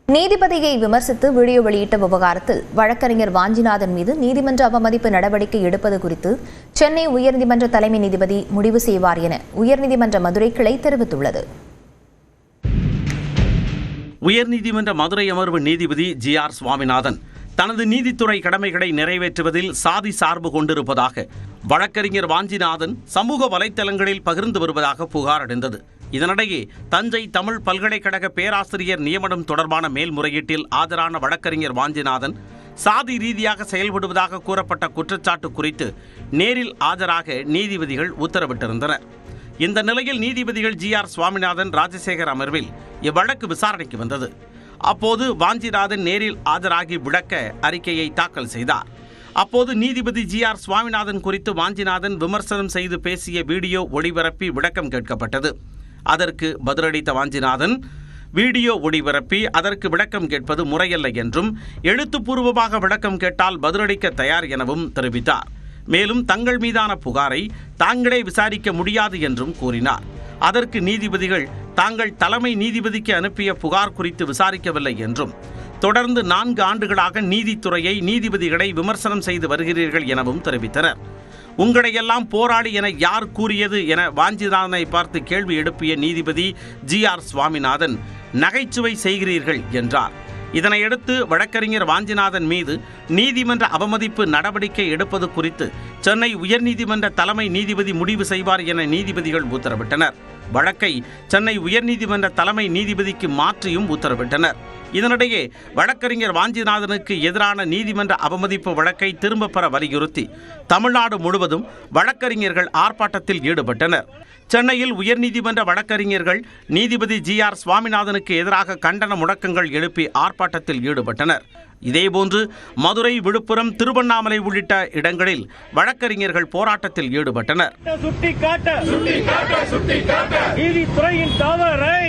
நீதிபதியை விமர்சித்து வீடியோ வெளியிட்ட விவகாரத்தில் வழக்கறிஞர் வாஞ்சிநாதன் மீது நீதிமன்ற அவமதிப்பு நடவடிக்கை எடுப்பது குறித்து சென்னை உயர்நீதிமன்ற தலைமை நீதிபதி முடிவு செய்வார் என உயர்நீதிமன்ற மதுரை கிளை தெரிவித்துள்ளது. உயர்நீதிமன்ற மதுரை அமர்வு நீதிபதி ஜி.ஆர். சுவாமிநாதன் தனது நீதித்துறை கடமைகளை நிறைவேற்றுவதில் சாதி சார்பு கொண்டிருப்பதாக வழக்கறிஞர் வாஞ்சிநாதன் சமூக வலைதளங்களில் பகிர்ந்து வருவதாக புகார் அடைந்தது. இதனிடையே தஞ்சை தமிழ் பல்கலைக்கழக பேராசிரியர் நியமனம் தொடர்பான மேல்முறையீட்டில் ஆஜரான வழக்கறிஞர் வாஞ்சிநாதன் சாதி ரீதியாக செயல்படுவதாக கூறப்பட்ட குற்றச்சாட்டு குறித்து நேரில் ஆஜராக நீதிபதிகள் உத்தரவிட்டிருந்தனர். இந்த நிலையில் நீதிபதிகள் ஜி.ஆர். சுவாமிநாதன், ராஜசேகர் அமர்வில் இவ்வழக்கு விசாரணைக்கு வந்தது. அப்போது வாஞ்சிநாதன் நேரில் ஆஜராகி விளக்க அறிக்கையை தாக்கல் செய்தார். அப்போது நீதிபதி ஜி.ஆர். சுவாமிநாதன் குறித்து வாஞ்சிநாதன் விமர்சனம் செய்து பேசிய வீடியோ ஒளிபரப்பி விளக்கம் கேட்கப்பட்டது. அதற்கு பதிலளித்த வாஞ்சிநாதன், வீடியோ ஒளிபரப்பி அதற்கு விளக்கம் கேட்பது முறையல்ல என்றும், எழுத்துப்பூர்வமாக விளக்கம் கேட்டால் பதிலளிக்க தயார் எனவும் தெரிவித்தார். மேலும் தங்கள் மீதான புகாரை தாங்களே விசாரிக்க முடியாது என்றும் கூறினார். அதற்கு நீதிபதிகள் தாங்கள் தலைமை நீதிபதிக்கு அனுப்பிய புகார் குறித்து விசாரிக்கவில்லை என்றும், தொடர்ந்து 4 ஆண்டுகளாக நீதித்துறையை, நீதிபதிகளை விமர்சனம் செய்து வருகிறீர்கள் எனவும் தெரிவித்தனர். உங்களையெல்லாம் போராளி என யார் கூறியது என வாஞ்சிநாதனை பார்த்து கேள்வி எழுப்பிய நீதிபதி ஜி.ஆர். சுவாமிநாதன், நகைச்சுவை செய்கிறீர்கள் என்றார். இதனையடுத்து வழக்கறிஞர் வாஞ்சிநாதன் மீது நீதிமன்ற அவமதிப்பு நடவடிக்கை எடுப்பது குறித்து சென்னை உயர்நீதிமன்ற தலைமை நீதிபதி முடிவு செய்வார் என நீதிபதிகள் உத்தரவிட்டனர். வழக்கை சென்னை உயர்நீதிமன்ற தலைமை நீதிபதிக்கு மாற்றியும் உத்தரவிட்டனர். இதனிடையே வழக்கறிஞர் வாஞ்சிநாதனுக்கு எதிரான நீதிமன்ற அவமதிப்பு வழக்கை திரும்பப் பெற வலியுறுத்தி தமிழ்நாடு முழுவதும் வழக்கறிஞர்கள் ஆர்ப்பாட்டத்தில் ஈடுபட்டனர். சென்னையில் உயர்நீதிமன்ற வழக்கறிஞர்கள் நீதிபதி ஜி.ஆர். சுவாமிநாதனுக்கு எதிராக கண்டன முழக்கங்கள் எழுப்பி ஆர்ப்பாட்டத்தில் ஈடுபட்டனர். இதேபோன்று மதுரை, விழுப்புரம், திருவண்ணாமலை உள்ளிட்ட இடங்களில் வழக்கறிஞர்கள் போராட்டத்தில் ஈடுபட்டனர். நீதித்துறையின் தவறை